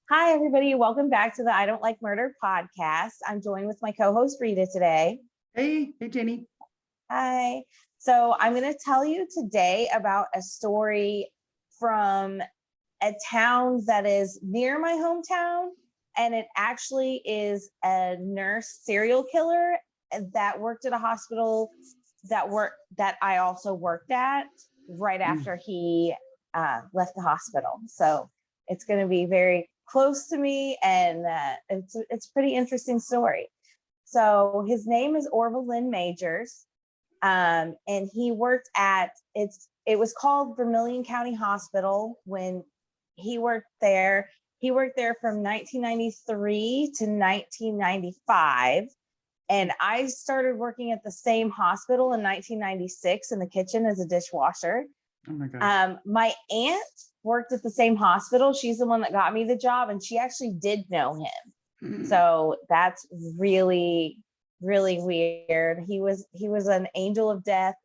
Hi, everybody. Welcome back to the I Don't Like Murder podcast. I'm joined with my co-host Rita today. Hey, Jenny. Hi. So I'm going to tell you today about a story from a town that is near my hometown, and it actually is a nurse serial killer that worked at a hospital that I also worked at right after he left the hospital. So it's going to be very close to me, and it's a pretty interesting story. So his name is Orville Lynn Majors, and he worked at it was called Vermilion County Hospital when he worked there. He worked there from 1993 to 1995. And I started working at the same hospital in 1996 in the kitchen as a dishwasher. Oh my God. My aunt worked at the same hospital. She's the one that got me the job, and she actually did know him. So that's really, really weird. He was an angel of death.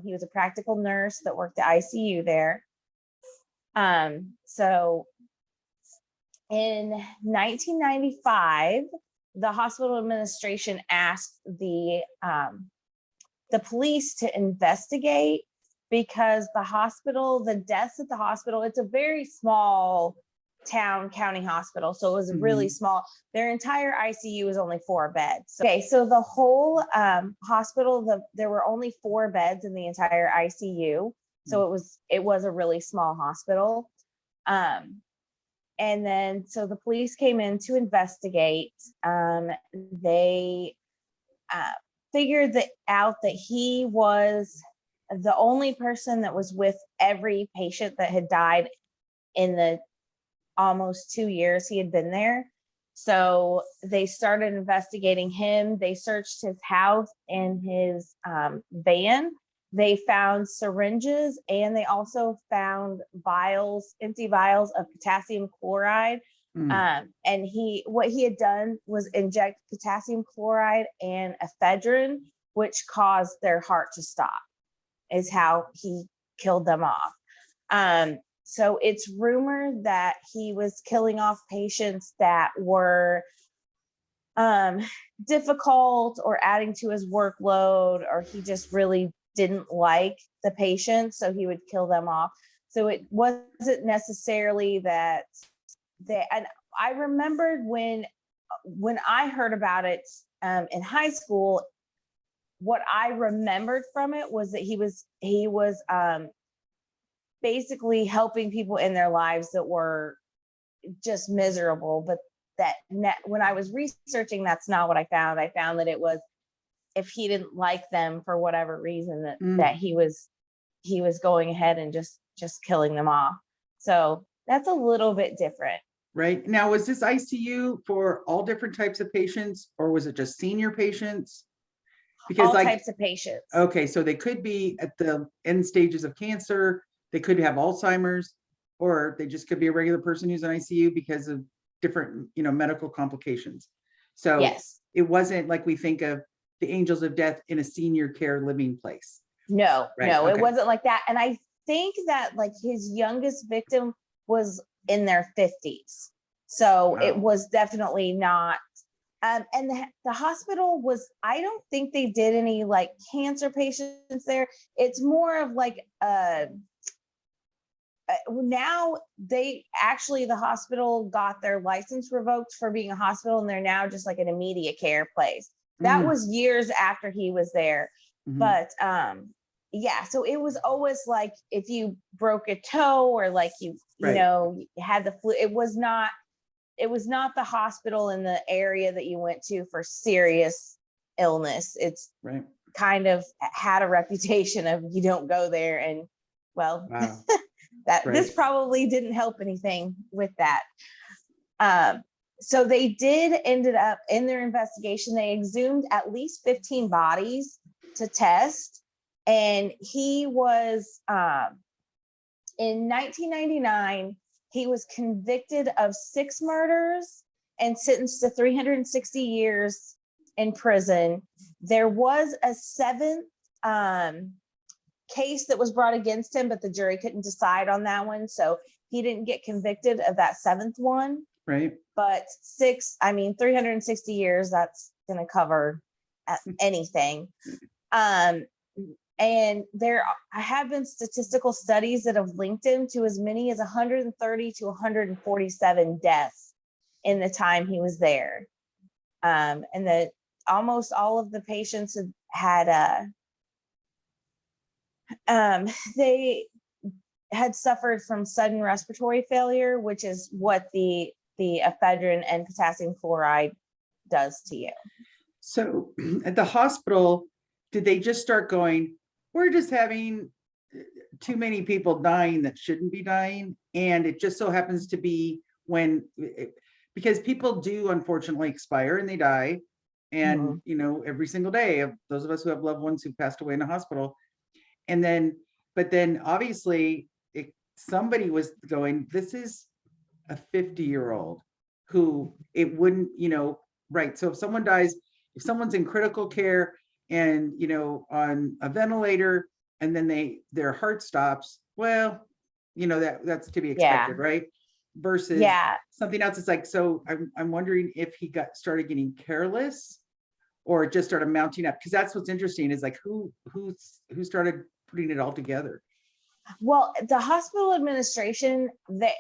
He was a practical nurse that worked the ICU there. So in 1995, the hospital administration asked the police to investigate because the deaths at the hospital, it's a very small county hospital. So it was really small. Their entire ICU was only 4 beds. Okay, so the whole hospital, there were only 4 beds in the entire ICU. So it was a really small hospital. And then, so the police came in to investigate. They figured out that he was the only person that was with every patient that had died in the almost 2 years he had been there. So they started investigating him. They searched his house and his van. They found syringes, and they also found empty vials of potassium chloride. And what he had done was inject potassium chloride and ephedrine, which caused their heart to stop, is how he killed them off. So it's rumored that he was killing off patients that were difficult or adding to his workload, or he just really didn't like the patient, so he would kill them off. So it wasn't necessarily that and I remembered when I heard about it in high school, what I remembered from it was that he was basically helping people in their lives that were just miserable. But when I was researching, that's not what I found. I found that it was if he didn't like them for whatever reason, that he was going ahead and just killing them off. So that's a little bit different. Right. Now, was this ICU for all different types of patients, or was it just senior patients? Because all types of patients. Okay, so they could be at the end stages of cancer, they could have Alzheimer's, or they just could be a regular person who's in ICU because of different, medical complications. So yes, it wasn't like we think of the angels of death in a senior care living place. No, right? No, okay. It wasn't like that. And I think that like his youngest victim was in their 50s. So It was definitely not. And the hospital was, I don't think they did any like cancer patients there. It's more of like, now the hospital got their license revoked for being a hospital, and they're now just like an immediate care place. That was years after he was there. But yeah, so it was always like if you broke a toe or like you had the flu, it was not the hospital in the area that you went to for serious illness. It's kind of had a reputation of you don't go there, and well, wow. This probably didn't help anything with that. So they ended up in their investigation, they exhumed at least 15 bodies to test. And he was, in 1999, he was convicted of 6 murders and sentenced to 360 years in prison. There was a 7th case that was brought against him, but the jury couldn't decide on that one. So he didn't get convicted of that 7th one. Right. But 360 years, that's going to cover anything. And there have been statistical studies that have linked him to as many as 130 to 147 deaths in the time he was there. And that almost all of the patients had they had suffered from sudden respiratory failure, which is what the ephedrine and potassium chloride does to you. So at the hospital, did they just start going, we're just having too many people dying that shouldn't be dying? And it just so happens to be because people do unfortunately expire and they die. And, every single day of those of us who have loved ones who passed away in the hospital. But then obviously somebody was going, this is a 50-year-old who it wouldn't, right. So if someone dies, if someone's in critical care and, on a ventilator and then their heart stops, well, that's to be expected, right? Versus something else. It's like, so I'm wondering if he started getting careless or it just started mounting up. Cause that's what's interesting is like, who started putting it all together? Well, the hospital administration,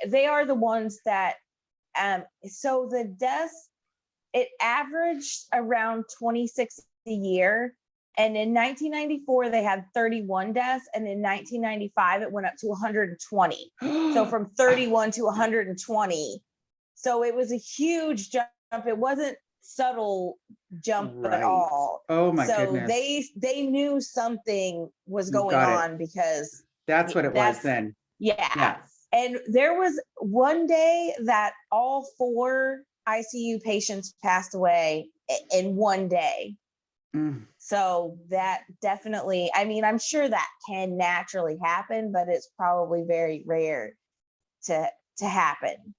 they are the ones that, so the deaths, it averaged around 26 a year. And in 1994, they had 31 deaths. And in 1995, it went up to 120. So from 31 to 120. So it was a huge jump. It wasn't subtle jump at all. Oh my goodness. So they knew something was going on because that's what it was then. Yeah. And there was one day that all 4 ICU patients passed away in one day. So that definitely, I'm sure that can naturally happen, but it's probably very rare to happen.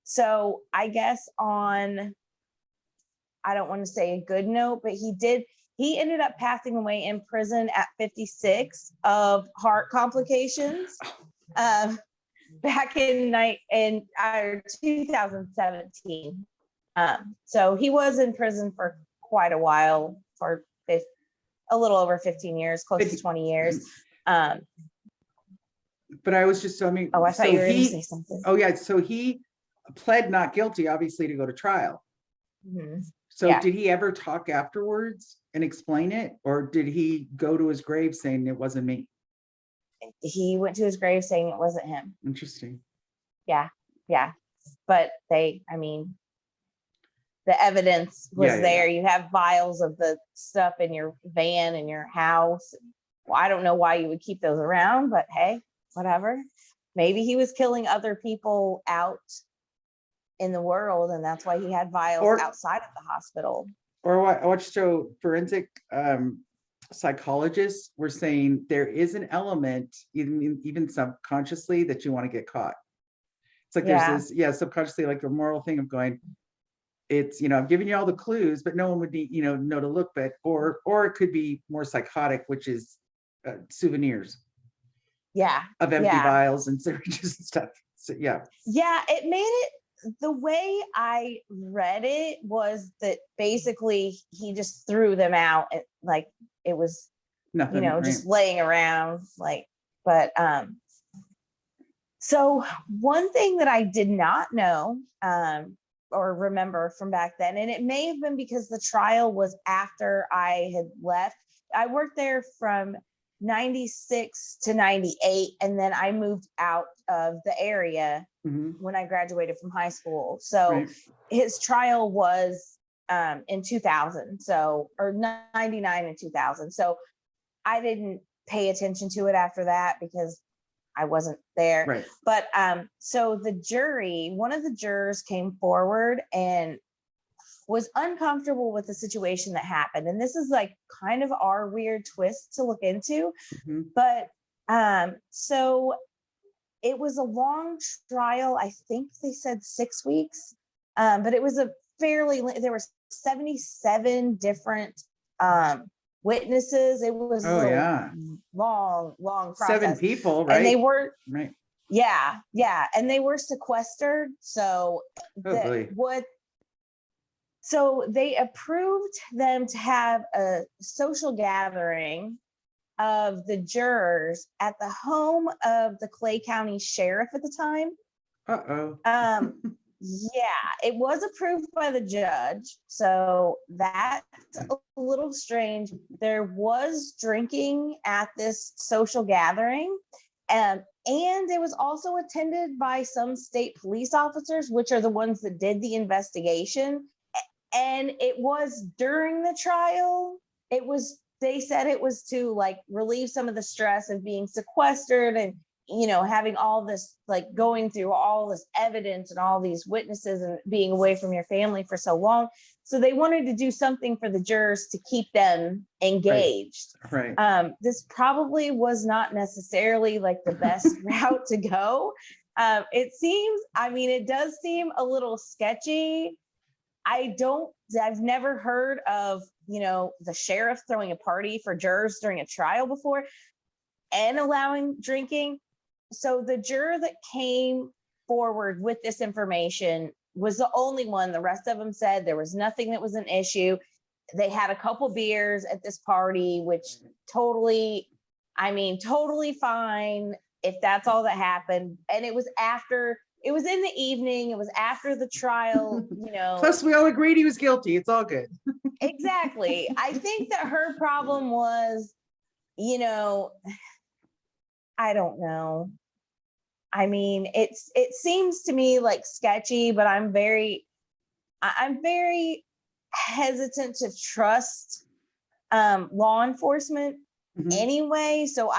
So I guess I don't want to say a good note, but he ended up passing away in prison at 56 of heart complications back in 2017. So he was in prison for quite a while, for a little over 15 years, close to 20 years. But I was just, I thought you were going to say something. Oh yeah, so he pled not guilty, obviously, to go to trial. Mm-hmm. So did he ever talk afterwards and explain it? Or did he go to his grave saying it wasn't me? He went to his grave saying it wasn't him. Interesting. Yeah. But the evidence was there. You have vials of the stuff in your van in your house. Well, I don't know why you would keep those around, but hey, whatever. Maybe he was killing other people out in the world, and that's why he had vials outside of the hospital. Or I watched forensic psychologists were saying there is an element, even subconsciously, that you want to get caught. It's like there's this, subconsciously, like a moral thing of going, it's, I'm giving you all the clues, but no one would need, know to look, but, or it could be more psychotic, which is souvenirs. Of empty vials and syringes and stuff. So it made it, the way I read it was that basically he just threw them out, like it was nothing, just laying around, but so one thing that I did not know or remember from back then, and it may have been because the trial was after I had left. I worked there from 96 to 98, and then I moved out of the area when I graduated from high school. So his trial was in 2000, or 99 and 2000. So I didn't pay attention to it after that because I wasn't there. But so the jury, one of the jurors came forward and was uncomfortable with the situation that happened. And this is like kind of our weird twist to look into. But so it was a long trial. I think they said 6 weeks, but it was there were 77 different witnesses. It was long process. 7 people, right? And they were Yeah, yeah, and they were sequestered. So Oh, boy. so they approved them to have a social gathering of the jurors at the home of the Clay County Sheriff at the time. Uh-oh. Yeah, it was approved by the judge, so that's a little strange. There was drinking at this social gathering, and it was also attended by some state police officers, which are the ones that did the investigation. And it was during the trial. They said it was to like relieve some of the stress of being sequestered and having all this, like going through all this evidence and all these witnesses and being away from your family for so long. So they wanted to do something for the jurors to keep them engaged. Right. This probably was not necessarily like the best route to go. It does seem a little sketchy. I've never heard of, the sheriff throwing a party for jurors during a trial before and allowing drinking. So the juror that came forward with this information was the only one. The rest of them said there was nothing that was an issue. They had a couple beers at this party, which totally fine if that's all that happened. And it was in the evening. It was after the trial, Plus, we all agreed he was guilty. It's all good. Exactly. I think that her problem was, I don't know. It seems to me like sketchy, but I'm very hesitant to trust law enforcement anyway. So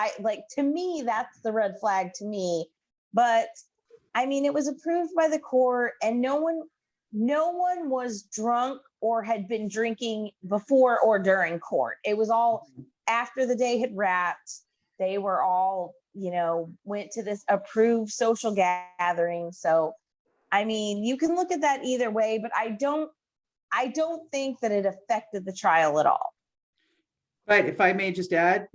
to me, that's the red flag to me. But it was approved by the court, and no one was drunk or had been drinking before or during court. It was all after the day had wrapped. They were all, went to this approved social gathering. So, you can look at that either way, but I don't think that it affected the trial at all. But if I may just add,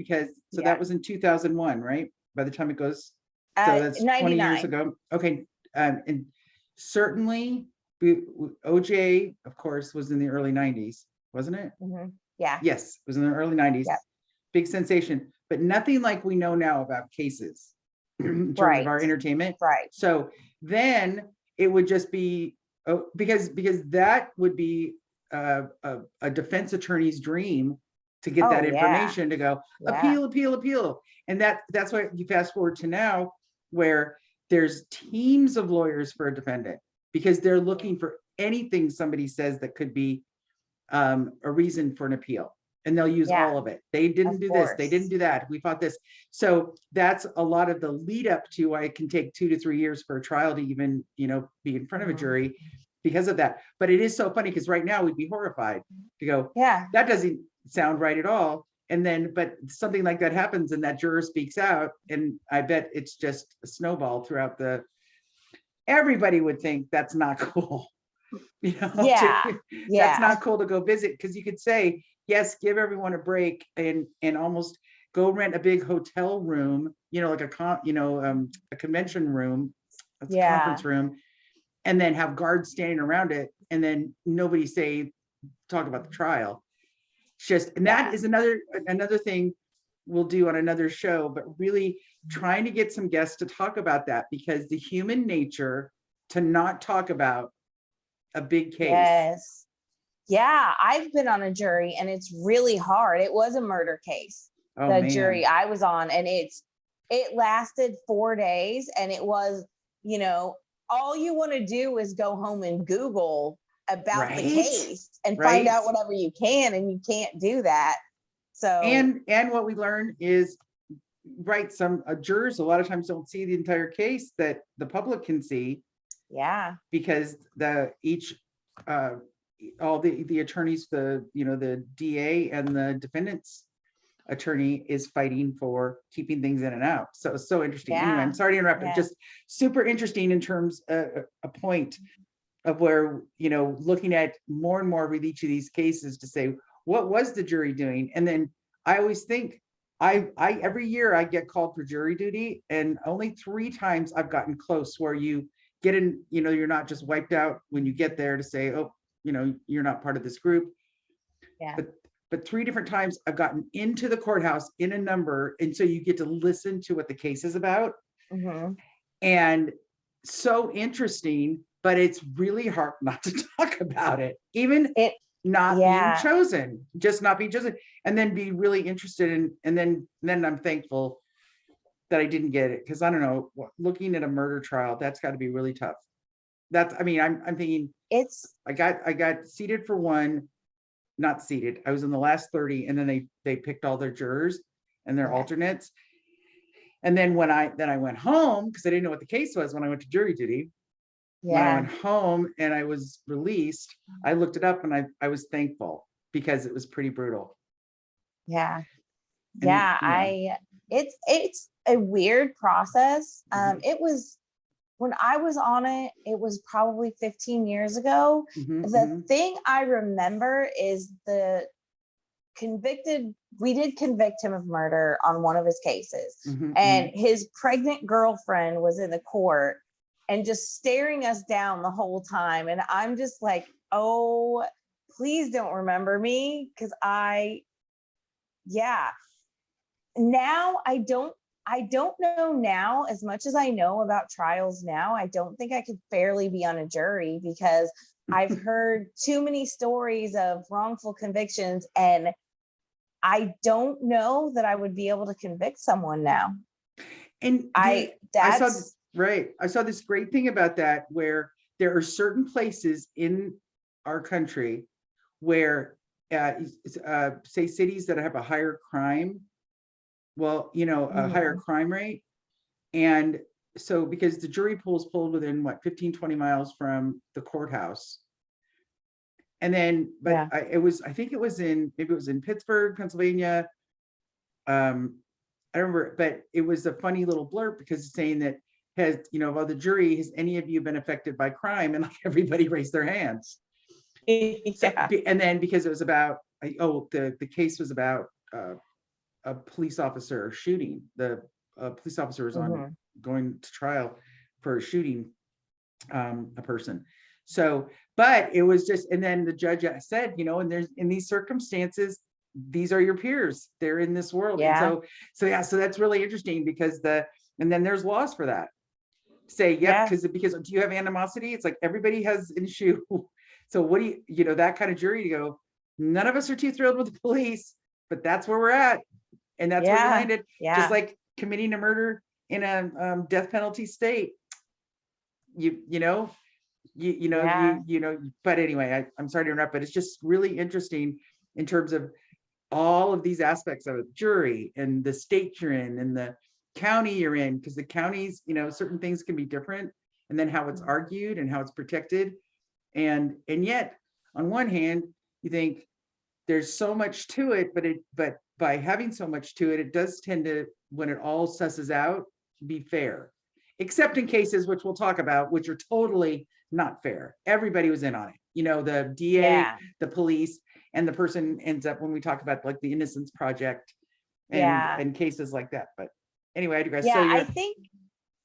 that was in 2001, right? By the time it goes, so that's 20 years ago. Okay. And certainly OJ, of course, was in the early 90s, wasn't it? Mm-hmm. Yeah. Yes, it was in the early 90s. Yep. Big sensation, but nothing like we know now about cases in terms of our entertainment. Right. So then it would just be, because that would be a defense attorney's dream to get that information to go appeal. And that's why you fast forward to now, where there's teams of lawyers for a defendant, because they're looking for anything somebody says that could be a reason for an appeal. And they'll use all of it. They didn't do this. They didn't do that. We fought this. So that's a lot of the lead up to why it can take 2 to 3 years for a trial to even, be in front of a jury because of that. But it is so funny, because right now we'd be horrified to go, that doesn't sound right at all. And then, but something like that happens and that juror speaks out. And I bet it's just a snowball throughout everybody would think that's not cool. That's not cool to go visit, because you could say, yes, give everyone a break and almost go rent a big hotel room, like a convention room, a conference room, and then have guards standing around it, and then nobody talk about the trial. That is another thing we'll do on another show, but really trying to get some guests to talk about that, because the human nature to not talk about a big case. Yes. Yeah, I've been on a jury and it's really hard. It was a murder case. Jury I was on, and it lasted 4 days, and it was, all you want to do is go home and Google about the case and find out whatever you can, and you can't do that. So and what we learned is, some jurors a lot of times don't see the entire case that the public can see. Because all the attorneys, the DA and the defendant's attorney is fighting for keeping things in and out. So it's so interesting. Anyway, I'm sorry to interrupt, but just super interesting in terms of a point of where, looking at more and more with each of these cases to say, what was the jury doing? And then I always think, I every year I get called for jury duty, and only 3 times I've gotten close where you get in, you're not just wiped out when you get there to say, oh, you're not part of this group. Yeah. But 3 different times I've gotten into the courthouse in a number, and so you get to listen to what the case is about. Mm-hmm. And so interesting, but it's really hard not to talk about it, even not being chosen, just not being chosen, and then be really interested in, and then I'm thankful that I didn't get it, because I don't know, looking at a murder trial, that's got to be really tough. I'm thinking I got seated for one, not seated. I was in the last 30, and then they picked all their jurors and their alternates. And then when I went home, because I didn't know what the case was when I went to jury duty. When I went home and I was released, I looked it up, and I was thankful, because it was pretty brutal. Yeah. It's a weird process. It was, when I was on it, it was probably 15 years ago. The thing I remember is we did convict him of murder on one of his cases. And his pregnant girlfriend was in the court and just staring us down the whole time. And I'm just like, oh, please don't remember me. Cause now I don't know now as much as I know about trials now. I don't think I could fairly be on a jury, because I've heard too many stories of wrongful convictions, and I don't know that I would be able to convict someone now. And I saw this great thing about that, where there are certain places in our country where say cities that have a higher crime, a higher crime rate. And so, because the jury pool is pulled within 15, 20 miles from the courthouse. And then, but I think it was in Pittsburgh, Pennsylvania. I remember, but it was a funny little blurb, because it's saying that, of the jury, has any of you been affected by crime? And like everybody raised their hands. So, and then because it was about, the case was about a police officer shooting. The police officer was going to trial for shooting a person. So, but it was just, and then the judge said, and there's, in these circumstances, these are your peers. They're in this world. And so that's really interesting, because and then there's laws for that. Say, because do you have animosity? It's like everybody has an issue. So what do you, that kind of jury to go, none of us are too thrilled with the police, but that's where we're at. And that's where we landed. Just like committing a murder in a death penalty state. But anyway, I'm sorry to interrupt, but it's just really interesting in terms of all of these aspects of a jury, and the state you're in, and the county you're in, because the counties, certain things can be different, and then how it's argued and how it's protected. And yet, on one hand, you think there's so much to it, but by having so much to it, it does tend to, when it all susses out, be fair, except in cases, which we'll talk about, which are totally not fair. Everybody was in on it. The DA, the police, and the person ends up, when we talk about like the Innocence Project and cases like that. But anyway, I digress. I think.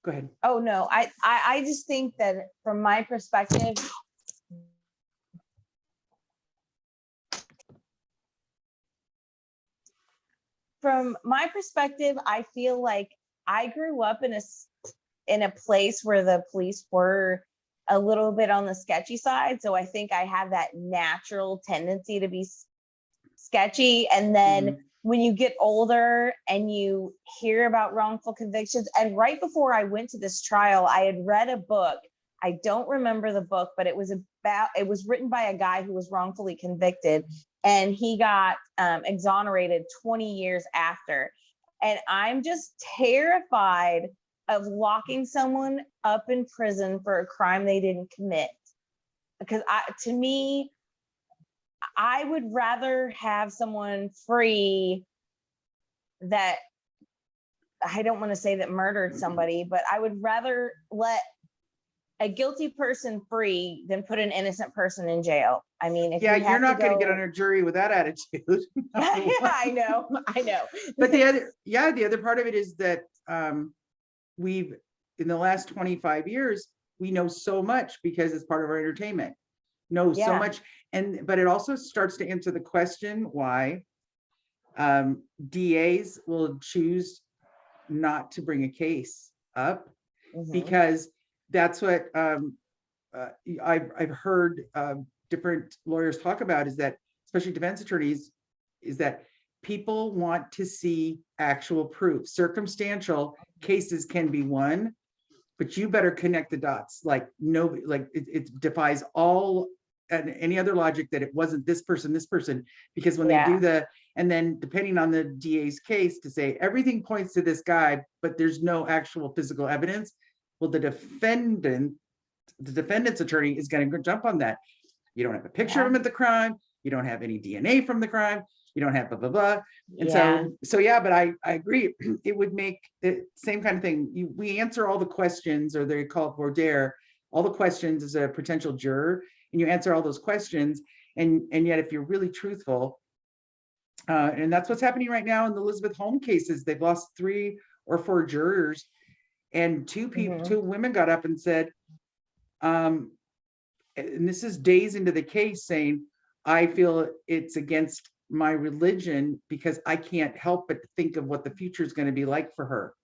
Go ahead. Oh no, I just think that from my perspective. From my perspective, I feel like I grew up in a place where the police were a little bit on the sketchy side. So I think I have that natural tendency to be sketchy. And then when you get older and you hear about wrongful convictions, and right before I went to this trial, I had read a book. I don't remember the book, but it was written by a guy who was wrongfully convicted, and he got exonerated 20 years after. And I'm just terrified of locking someone up in prison for a crime they didn't commit. Because to me, I would rather have someone free that, I don't want to say that murdered somebody, but I would rather let a guilty person free than put an innocent person in jail. I mean, if Yeah, you you're have not to going to go, get on a jury with that attitude. yeah, I know. But the other part of it is that we've, in the last 25 years, we know so much because it's part of our entertainment. Know so Yeah. much. But it also starts to answer the question why DAs will choose not to bring a case up, because that's what I've heard different lawyers talk about, is that, especially defense attorneys, is that people want to see actual proof. Circumstantial cases can be won, but you better connect the dots. Like nobody, like it defies all and any other logic that it wasn't this person, because when they do and then depending on the DA's case, to say everything points to this guy, but there's no actual physical evidence. Well, the defendant's attorney is going to jump on that. You don't have a picture of him at the crime. You don't have any DNA from the crime. You don't have blah, blah, blah. And so yeah, but I agree. It would make the same kind of thing. We answer all the questions, or they call it voir dire, all the questions as a potential juror, and you answer all those questions. And yet if you're really truthful, and that's what's happening right now in the Elizabeth Holmes cases, they've lost 3 or 4 jurors, and 2 women got up and said, and this is days into the case, saying, I feel it's against my religion because I can't help but think of what the future is going to be like for her.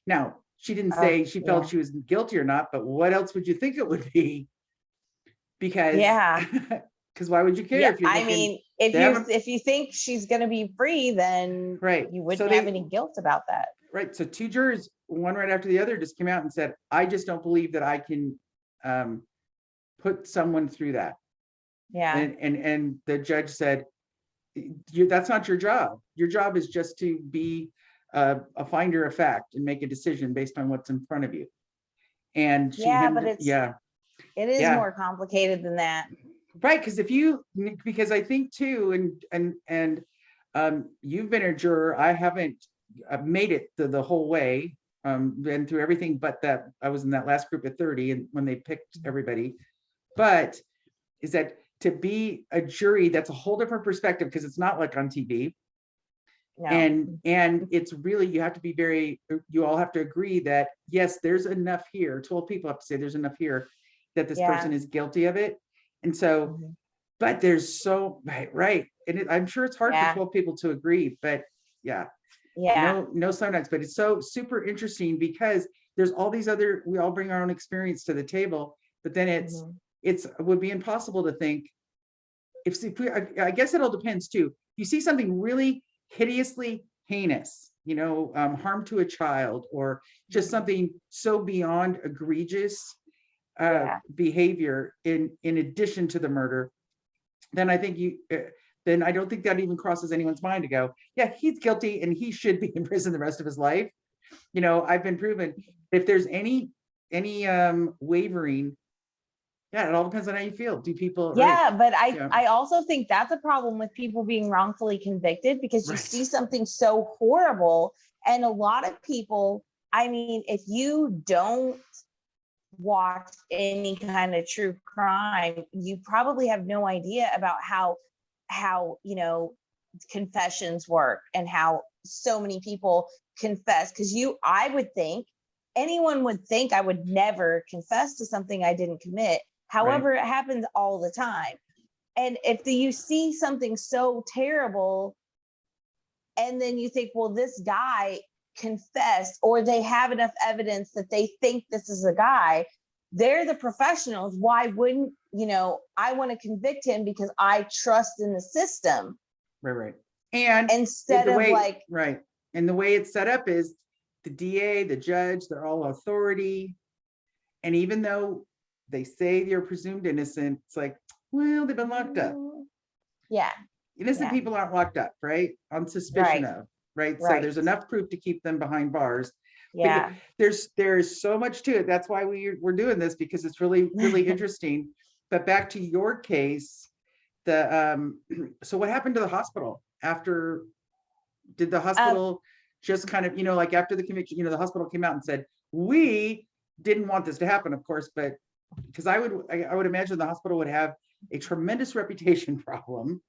Now, she didn't say she felt she was guilty or not, but what else would you think it would be? Because why would you care if you're I mean, if you think she's going to be free, then you wouldn't have any guilt about that. Right. So 2 jurors, one right after the other, just came out and said, I just don't believe that I can put someone through that. Yeah. And the judge said, that's not your job. Your job is just to be a finder of fact and make a decision based on what's in front of you. And but it is more complicated than that. Right. Because I think too, and you've been a juror. I haven't made it the whole way, been through everything, but that I was in that last group of 30 and when they picked everybody. But is that to be a jury, that's a whole different perspective, because it's not like on TV. No. And it's really, you have to be you all have to agree that, yes, there's enough here. 12 people have to say there's enough here that this person is guilty of it. And so, but there's so, right. And I'm sure it's hard for 12 people to agree, but no sometimes, but it's so super interesting because there's all these we all bring our own experience to the table, but then it would be impossible to think I guess it all depends too. You see something really hideously heinous, harm to a child, or just something so beyond egregious behavior in addition to the murder, then I think then I don't think that even crosses anyone's mind to go, yeah, he's guilty and he should be in prison the rest of his life. I've been proven. If there's any wavering, it all depends on how you feel. Do people? But I also think that's a problem with people being wrongfully convicted, because you see something so horrible, and a lot of people, I mean, if you don't watch any kind of true crime, you probably have no idea about how confessions work and how so many people confess. Because I would think anyone would think I would never confess to something I didn't commit. However, it happens all the time. And if you see something so terrible and then you think, well, this guy confessed, or they have enough evidence that they think this is a guy, they're the professionals. Why wouldn't, I want to convict him because I trust in the system. Right. And instead of and the way it's set up is the DA, the judge, they're all authority. And even though they say you're presumed innocent, it's like, well, they've been locked up. Yeah. Innocent people aren't locked up, right? On suspicion of, right? So there's enough proof to keep them behind bars. Yeah. But there's so much to it. That's why we're doing this, because it's really, really interesting. But back to your case, so what happened to the hospital after? Did the hospital just kind of, like after the conviction, the hospital came out and said, we didn't want this to happen, of course, but because I would imagine the hospital would have a tremendous reputation problem.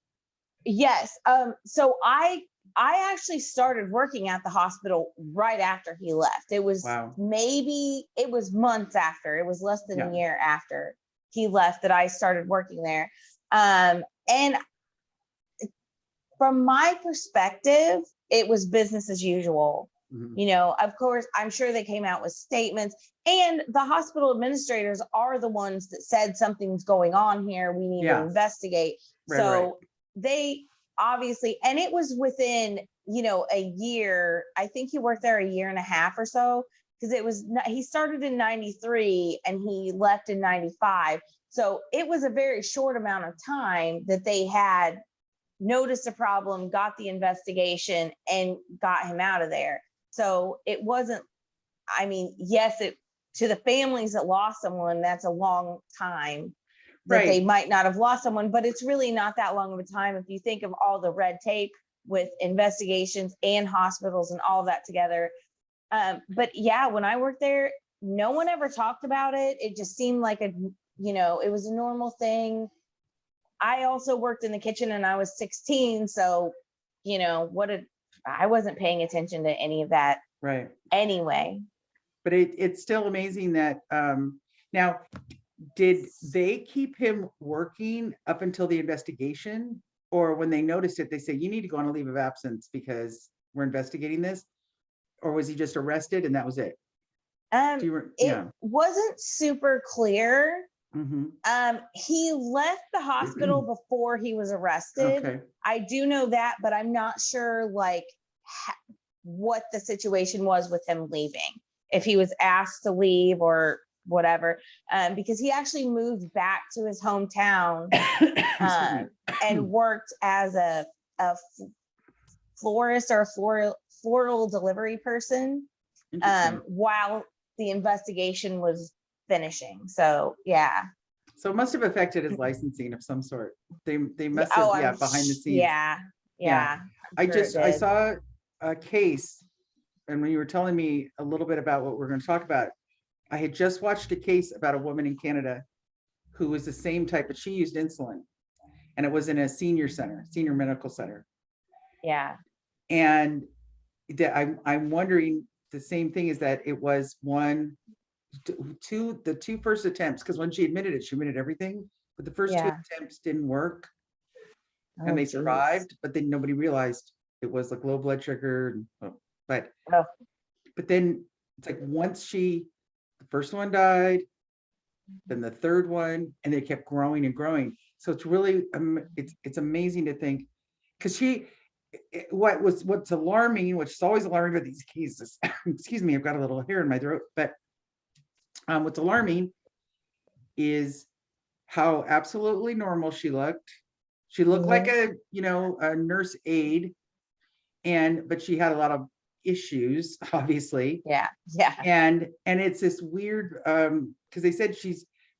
Yes. So I actually started working at the hospital right after he left. It was Wow. it was months after. It was less than a year after he left that I started working there. And from my perspective, it was business as usual. You know, of course, I'm sure they came out with statements, and the hospital administrators are the ones that said something's going on here. We need to investigate. So they obviously, and it was within, you know, a year. I think he worked there a year and a half or so, because he started in 93 and he left in 95. So it was a very short amount of time that they had noticed a problem, got the investigation, and got him out of there. So it wasn't, I mean, yes, to the families that lost someone, that's a long time that they might not have lost someone, but it's really not that long of a time if you think of all the red tape with investigations and hospitals and all that together. But yeah, when I worked there, no one ever talked about it. It just seemed like it was a normal thing. I also worked in the kitchen and I was 16. So, I wasn't paying attention to any of that. Right. Anyway. But it's still amazing that, now, did they keep him working up until the investigation? Or when they noticed it, they say, you need to go on a leave of absence because we're investigating this? Or was he just arrested and that was it? It wasn't super clear. Mm-hmm. He left the hospital before he was arrested. Okay. I do know that, but I'm not sure what the situation was with him leaving, if he was asked to leave or whatever, because he actually moved back to his hometown and worked as a florist or a floral delivery person while the investigation was finishing. So yeah. So it must have affected his licensing of some sort. They must have behind the scenes. Yeah. I saw a case, and when you were telling me a little bit about what we're going to talk about, I had just watched a case about a woman in Canada who was the same type, but she used insulin, and it was in a senior medical center. Yeah. And I'm wondering, the same thing is that it was the two first attempts, because when she admitted everything, but the first two attempts didn't work, and they survived, but then nobody realized it was like low blood sugar. But then it's like once the first one died, then the third one, and they kept growing and growing. So it's really, it's amazing to think, because what's alarming, which is always alarming with these cases, excuse me, I've got a little hair in my throat, but what's alarming is how absolutely normal she looked. She looked like a nurse aide, but she had a lot of issues, obviously. Yeah. And it's this weird, because they said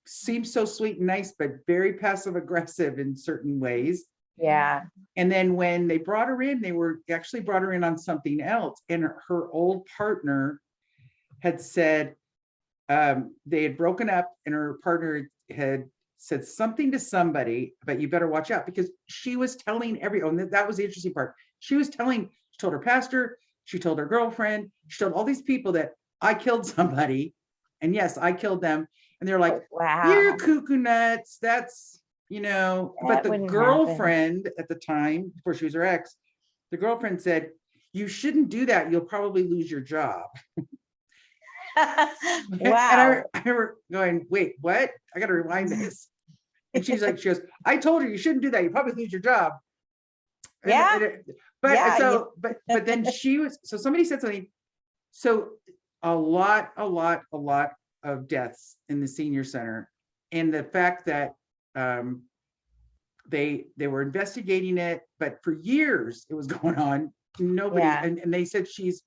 seems so sweet and nice, but very passive aggressive in certain ways. Yeah. And then when they brought her in, they were actually brought her in on something else, and her old partner had said, they had broken up, and her partner had said something to somebody, but you better watch out, because she was telling that was the interesting part. She told her pastor, she told her girlfriend, she told all these people that I killed somebody, and yes, I killed them. And they're like, wow, you're cuckoo nuts. That's, but the girlfriend at the time, before she was her ex, the girlfriend said, you shouldn't do that. You'll probably lose your job. Wow. And I remember going, wait, what? I got to rewind this. And she goes, I told her you shouldn't do that. You probably lose your job. But then somebody said something. So a lot of deaths in the senior center. And the fact that they were investigating it, but for years it was going on. Nobody, and they said she's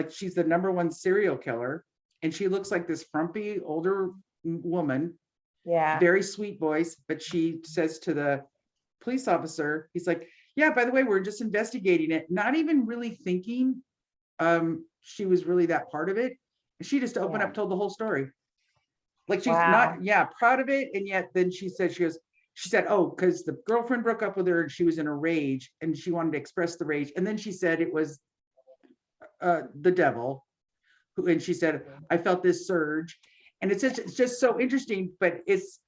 she's the number one serial killer, and she looks like this frumpy older woman, very sweet voice, but she says to the police officer, he's like, yeah, by the way, we're just investigating it, not even really thinking she was really that part of it. And she just opened up, told the whole story. Like she's not, proud of it. And yet then she said, oh, because the girlfriend broke up with her and she was in a rage and she wanted to express the rage. And then she said it was the devil. And she said, I felt this surge. And it's just so interesting, but it's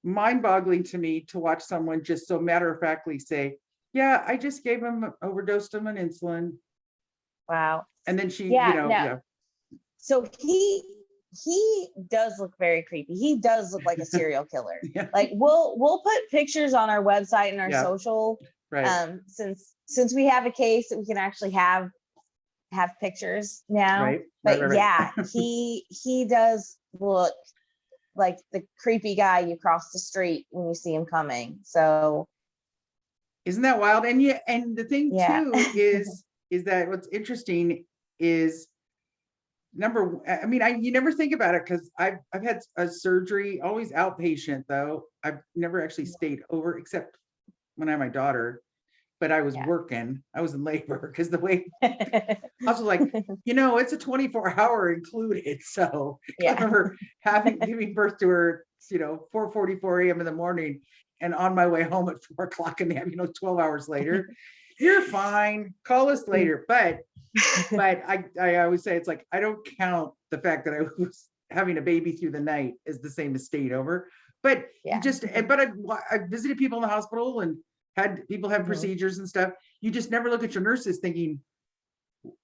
mind-boggling to me to watch someone just so matter-of-factly say, yeah, I just gave him overdosed him on insulin. Wow. And then she, So he does look very creepy. He does look like a serial killer. Like we'll put pictures on our website and our social, right. Since we have a case that we can actually have pictures now. Right. But yeah, he does look like the creepy guy you cross the street when you see him coming. So isn't that wild? And the thing too is that what's interesting is you never think about it because I've had a surgery, always outpatient though. I've never actually stayed over except when I had my daughter, but I was working, I was in labor because the way I was like, it's a 24-hour included. So I remember giving birth to her, 4:44 a.m. in the morning and on my way home at 4 o'clock in the afternoon, 12 hours later. You're fine, call us later. But I always say it's like, I don't count the fact that I was having a baby through the night as the same as stayed over. But I visited people in the hospital and had people have procedures and stuff. You just never look at your nurses thinking,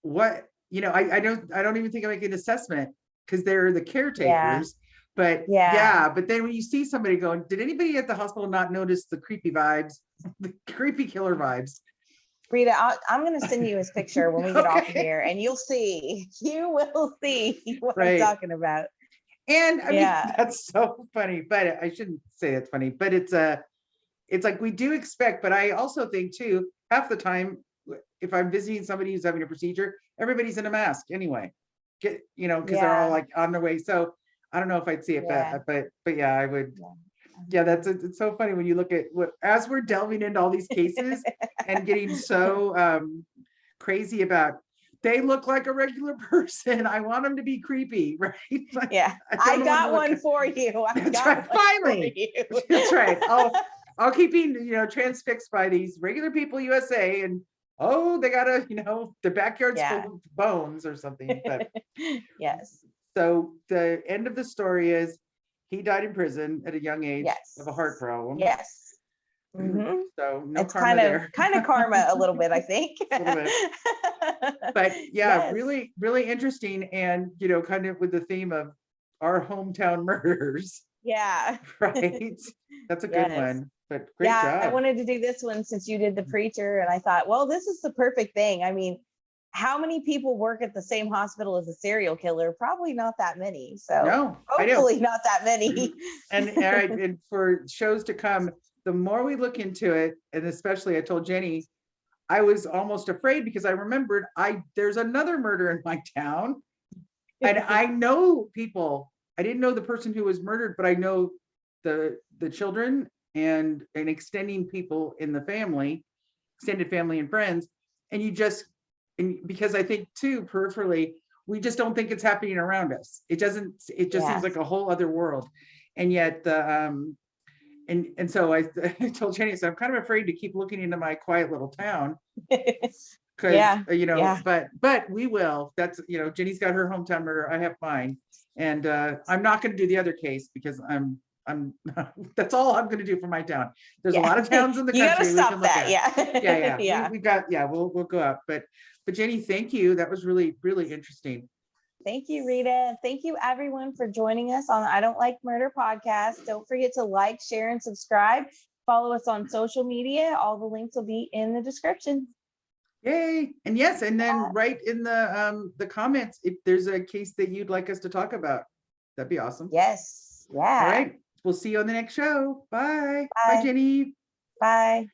what, I don't even think I make an assessment because they're the caretakers. But but then when you see somebody going, did anybody at the hospital not notice the creepy vibes, the creepy killer vibes? Rita, I'm going to send you his picture when we get off of here, and you will see what I'm talking about. And I mean, that's so funny, but I shouldn't say it's funny, but it's like we do expect, but I also think too, half the time, if I'm visiting somebody who's having a procedure, everybody's in a mask anyway, because they're all like on their way. So I don't know if I'd see it, but yeah, I would. Yeah, it's so funny when you look at as we're delving into all these cases and getting so crazy about, they look like a regular person. I want them to be creepy, right? Like, I got one for you. Finally. That's right. I'll keep being, transfixed by these regular people USA and they got the backyard's full of bones or something. But yes. So the end of the story is he died in prison at a young age of a heart problem. Yes. Mm-hmm. So no it's karma there. kind of karma a little bit, I think. A little bit. But really, really interesting. And, kind of with the theme of our hometown murders. Yeah. Right. That's a good one. But great job. I wanted to do this one since you did the preacher. And I thought, well, this is the perfect thing. I mean, how many people work at the same hospital as a serial killer? Probably not that many. So hopefully not that many. And for shows to come, the more we look into it, and especially I told Jenny, I was almost afraid because I remembered there's another murder in my town. And I know people. I didn't know the person who was murdered, but I know the children and extending people in the family, extended family and friends. And because I think too, peripherally, we just don't think it's happening around us. It just seems like a whole other world. And yet, and so I told Jenny, so I'm kind of afraid to keep looking into my quiet little town. Because, but we will. That's, Jenny's got her hometown murder. I have mine. And I'm not going to do the other case because I'm that's all I'm going to do for my town. There's a lot of towns in the country. You got to stop that. We'll go up. But Jenny, thank you. That was really, really interesting. Thank you, Rita. Thank you, everyone, for joining us on the I Don't Like Murder podcast. Don't forget to like, share, and subscribe. Follow us on social media. All the links will be in the description. Yay. And yes, and then write in the comments if there's a case that you'd like us to talk about. That'd be awesome. Yes. Yeah. All right. We'll see you on the next show. Bye. Bye, Bye, Jenny. Bye.